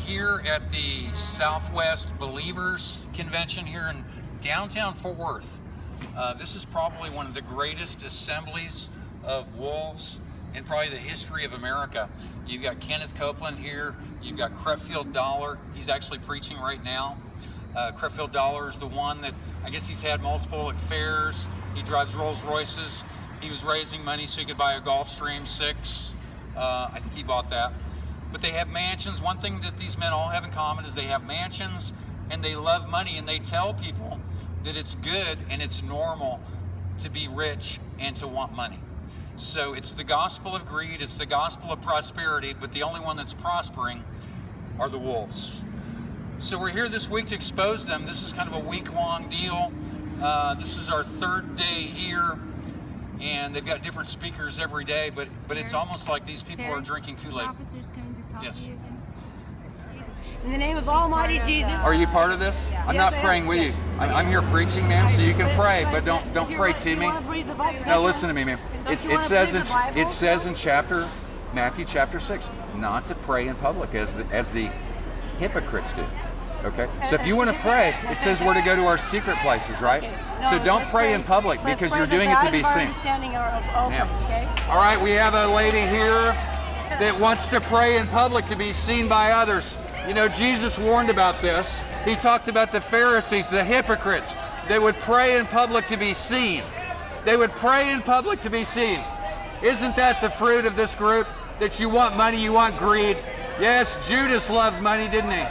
here at the Southwest Believers Convention here in downtown Fort Worth. This is probably one of the greatest assemblies of wolves in probably the history of America. You've got Kenneth Copeland here. You've got Creflo. He's actually preaching right now. Creflo is the one that, I guess he's had multiple affairs. He drives Rolls Royces. He was raising money so he could buy a Gulfstream 6. I think he bought that. But they have mansions. One thing that these men all have in common is they have mansions and they love money, and they tell people that it's good and it's normal to be rich and to want money. So it's the gospel of greed, it's the gospel of prosperity, but the only one that's prospering are the wolves. So we're here this week to expose them. This is kind of a week-long deal. This is our third day here, and they've got different speakers every day, but it's almost like these people are drinking Kool-Aid. Officers coming to talk to you again. In the name of Almighty Jesus. Are you part of this? Yeah. I'm Yes, not I praying am. with you. Yes. I'm here preaching, ma'am, so you can pray, but don't pray to me. No, listen to me, ma'am. It says in Matthew chapter 6, not to pray in public as the hypocrites do. Okay? So if you want to pray, it says we're to go to our secret places, right? Okay. No, So don't let's pray in public because you're doing it to be seen. Okay? All right, we have a lady here that wants to pray in public to be seen by others. You know, Jesus warned about this. He talked about the Pharisees, the hypocrites. They would pray in public to be seen. They would pray in public to be seen. Isn't that the fruit of this group? That you want money, you want greed. Yes, Judas loved money, didn't he?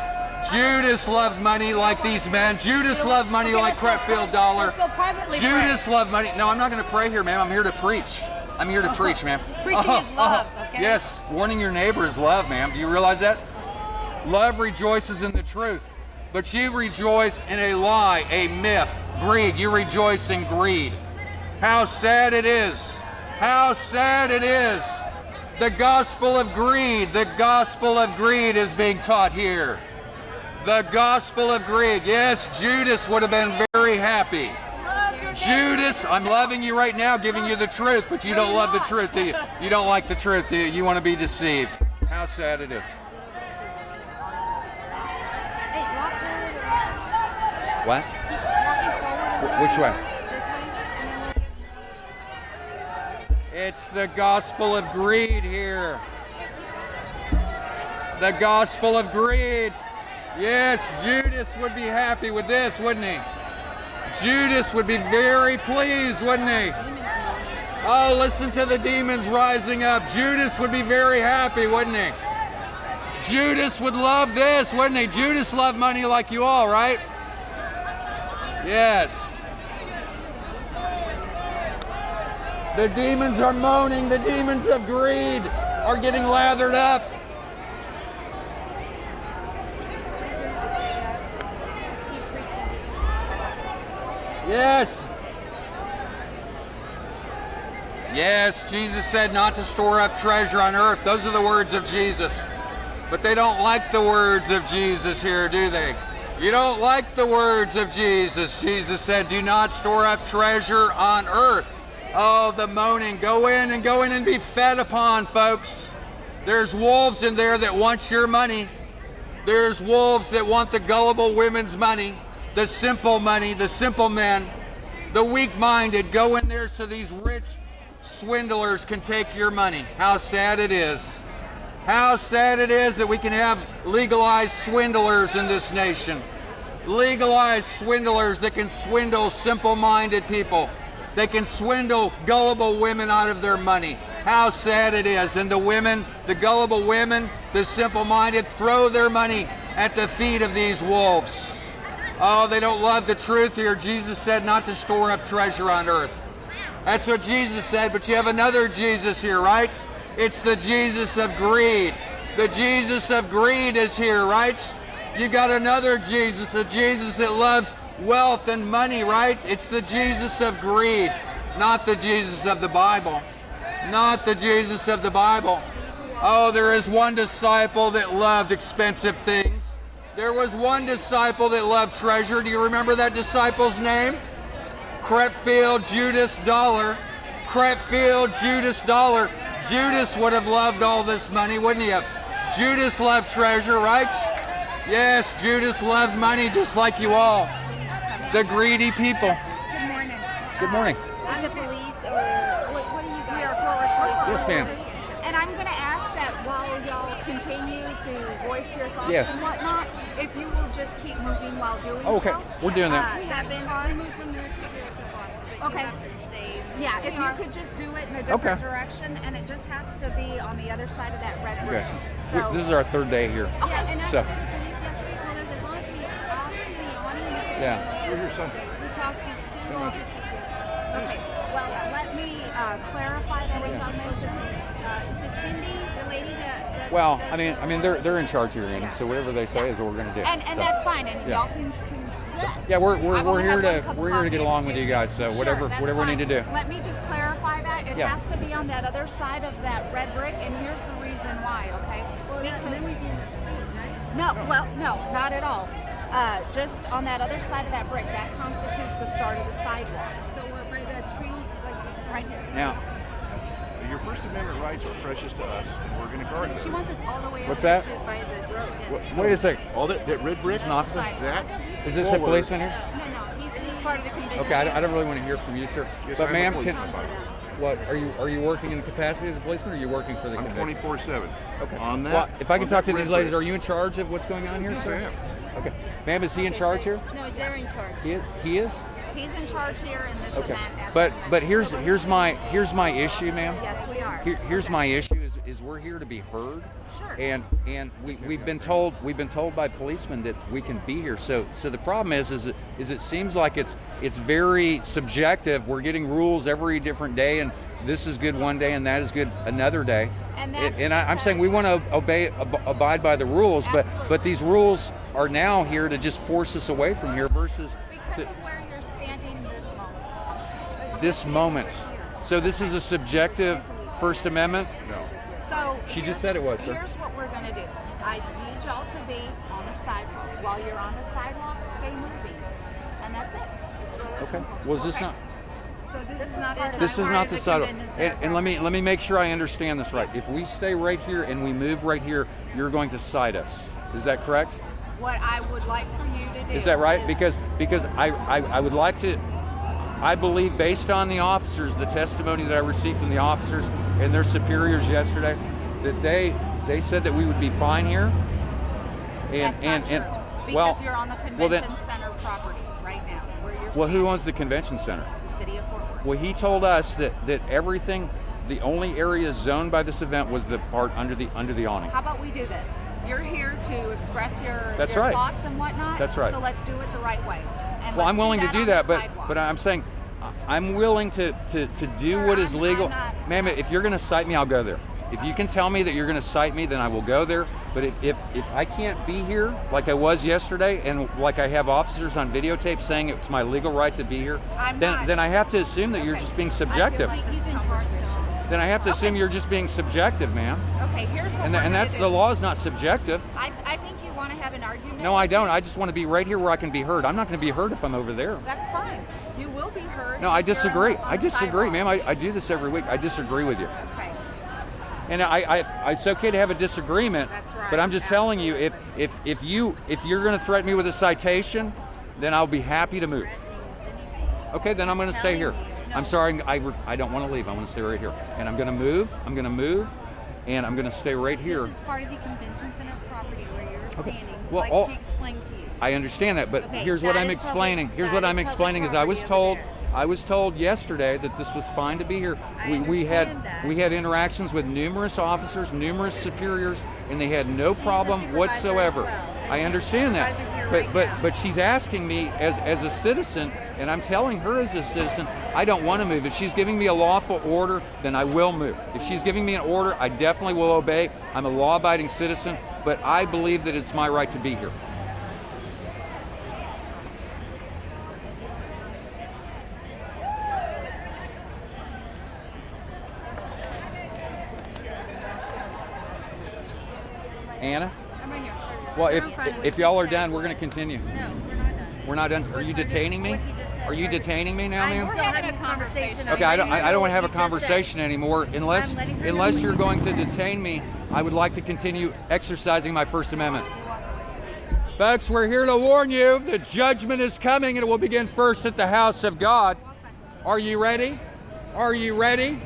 Judas loved money like these men. Judas loved money like Creflo. Let's go privately. Judas loved money. No, I'm not going to pray here, ma'am. I'm here to preach. I'm here to preach, ma'am. Preaching is love, okay? Yes, warning your neighbor is love, ma'am. Do you realize that? Love rejoices in the truth, but you rejoice in a lie, a myth, greed. You rejoice in greed. How sad it is. How sad it is. The gospel of greed is being taught here. The gospel of greed. Yes, Judas would have been very happy. Judas, I'm loving you right now, giving you the truth, but you don't love the truth, do you? You don't like the truth, do you? You want to be deceived. How sad it is. Hey, walk forward. What? Keep walking forward. Which way? This way. It's the gospel of greed here. The gospel of greed. Yes, Judas would be happy with this, wouldn't he? Judas would be very pleased, wouldn't he? Oh, listen to the demons rising up. Judas would be very happy, wouldn't he? Judas would love this, wouldn't he? Judas loved money like you all, right? Yes. The demons are moaning. The demons of greed are getting lathered up. Yes. Yes, Jesus said not to store up treasure on earth. Those are the words of Jesus. But they don't like the words of Jesus here, do they? You don't like the words of Jesus. Jesus said, do not store up treasure on earth. Oh, the moaning. Go in and be fed upon, folks. There's wolves in there that want your money. There's wolves that want the gullible women's money. The simple money, the simple men, the weak-minded. Go in there so these rich swindlers can take your money. How sad it is. How sad it is that we can have legalized swindlers in this nation. Legalized swindlers that can swindle simple-minded people. They can swindle gullible women out of their money. How sad it is. And the women, the gullible women, the simple-minded, throw their money at the feet of these wolves. Oh, they don't love the truth here. Jesus said not to store up treasure on earth. That's what Jesus said, but you have another Jesus here, right? It's the Jesus of greed. The Jesus of greed is here, right? You got another Jesus, a Jesus that loves wealth and money, right? It's the Jesus of greed, not the Jesus of the Bible. Not the Jesus of the Bible. Oh, there is one disciple that loved expensive things. There was one disciple that loved treasure. Do you remember that disciple's name? Creflo Judas Dollar. Creflo Judas Dollar. Judas would have loved all this money, wouldn't he have? Judas loved treasure, right? Yes, Judas loved money just like you all. The greedy people. Good morning. Good morning. I'm the police, or what are you guys? We are forward police. Yes, ma'am. And I'm going to ask that while y'all continue to voice your thoughts Yes. and whatnot, if you will just keep moving while doing Okay, so. we're doing that. That's fine. Okay. Yeah, if you could just do it in a different direction, and it just has to be on the other side of that red bridge. Gotcha. So, This is our third day here. Yeah, and So- actually the police yesterday told us as long as we off the awning, we can Yeah. We're here Sunday. We talked to two officers yesterday. okay. Well, let me clarify that We're with talking you. about is it Cindy, the lady that Well, that- I mean, they're in charge here, Andy. So whatever they say is what we're gonna do. And So, that's fine, and Yeah. y'all can yeah, we're I only here have one to cup of we're here to get coffee, along with you excuse guys. So me. whatever Sure, that's whatever we fine. need to do. Let me just clarify that. It Yeah. has to be on that other side of that red brick, and here's the reason why, okay? Because no, well, no, not at all. Just on that other side of that brick, that constitutes the start of the sidewalk. So we're by the tree, like Right here. Now, Your First Amendment rights are precious to us, and we're going to guard she them. wants us all the way What's over that? to by the road. What- wait a second. All that red brick, Is this an officer? that Is this a forward- policeman here? No, he's part of the convention. Okay, I don't really want to hear from you, sir. Yes, But I'm ma'am, a can, policeman, by the way. what are you working in the capacity as a policeman, or are you working for the I'm convention? 24/7. Okay. On that. Well, if I can on talk to that these red ladies, brick. are you in charge of what's going on here, Yes, sir? I am. Okay. Ma'am, is he in charge here? No, they're in charge. He is? He's in charge here in this Okay. event. at But the here's convention. my issue, ma'am. Yes, we are. Here's my issue is we're here to be heard. Sure. And we've been told by policemen that we can be here. So the problem is it seems like it's very subjective. We're getting rules every different day, and this is good one day and that is good another day. And I'm saying we want to abide by the rules, but Absolutely. these rules are now here to just force us away from here versus Because of where you're standing this moment. this moment. So this is a subjective First Amendment. No. So She just here's- said it was, sir. Here's what we're going to do. I need y'all to be on the sidewalk. While you're on the sidewalk, stay moving. And that's it. It's really Okay. simple. Was this Okay. not? So this is not part of This is part not of the sidewalk. convention And center let me make sure I understand this right. If we stay right here and we move right here, you're going to cite us. Is that correct? What I would like for you to do Is that right? is- Because I would like to. I believe, based on the officers, the testimony that I received from the officers and their superiors yesterday, that they said that we would be fine here. that's not true. Because well, you're on the well then, convention center property right now. Where you're well, who standing. owns the convention center? The city of Fort Worth. Well, he told us that everything, the only area zoned by this event was the part under the awning. How about we do this? You're here to express your That's your right. thoughts and whatnot. That's right. So let's do it the right way. And Well, let's I'm willing to do on that, the but sidewalk. I'm saying I'm willing to do Sir, what is I'm legal. not- Ma'am, if you're going to cite me, I'll go there. If you can tell me that you're going to cite me, then I will go there. But if I can't be here like I was yesterday, and like I have officers on videotape saying it's my legal right to be here, I'm not- then I have to assume that you're Okay. just being I feel subjective. like He's this in charge, conversation- so. Then I have to assume Okay. you're just being subjective, ma'am. Okay, here's what And we're and gonna that's do. the law is not subjective. I think you want to have an argument. No, I don't. I just want to be right here where I can be heard. I'm not going to be heard if I'm over there. That's fine. You will be heard. No, I if you're disagree. on I the disagree, sidewalk. ma'am. I do this every week. I disagree with you. Okay. And it's okay to have a disagreement. That's right. But I'm just telling you, if you're going to threaten me with a citation, then I'll be happy to move. Okay, then I'm going to stay here. I'm sorry, I don't want to leave. I want to stay right here, and I'm going to move. I'm going to move, and I'm going to stay right here. This is part of the convention center property where you're Okay. standing. Well, like all- to explain to you. I understand that, but Okay, here's what that I'm is explaining. public- Here's that what is I'm public explaining is I was property over told there. I was told yesterday that this was fine to be here. I We had understand that. we had interactions with numerous officers, numerous superiors, and they had no She's a problem supervisor whatsoever. as well, and I she's a understand that, supervisor here but right but now. but she's asking me as a citizen, and I'm telling her as a citizen, I don't want to move. If she's giving me a lawful order, then I will move. If she's giving me an order, I definitely will obey. I'm a law-abiding citizen, but I believe that it's my right to be here. Anna? I'm right here. Well, You're in front of if me. y'all are done, we're going to continue. No, we're not done. We're not done. Are you detaining me? What he just said. Are you detaining me now, I'm ma'am? still having a conversation. Okay, I don't want to have a conversation anymore unless I'm letting her know unless what you're you going just to said. detain me. I would like to continue exercising my First Amendment. Folks, we're here to warn you. The judgment is coming, and it will begin first at the house of God. Are you ready? Are you ready?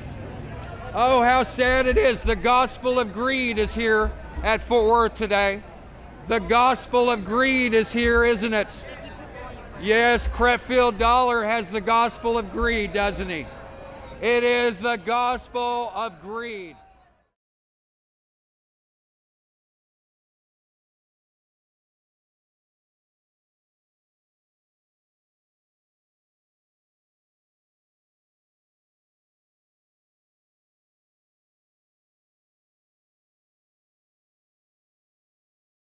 Oh, how sad it is. The gospel of greed is here at Fort Worth today. The gospel of greed is here, isn't it? Yes, Creflo Dollar has the gospel of greed, doesn't he? It is the gospel of greed.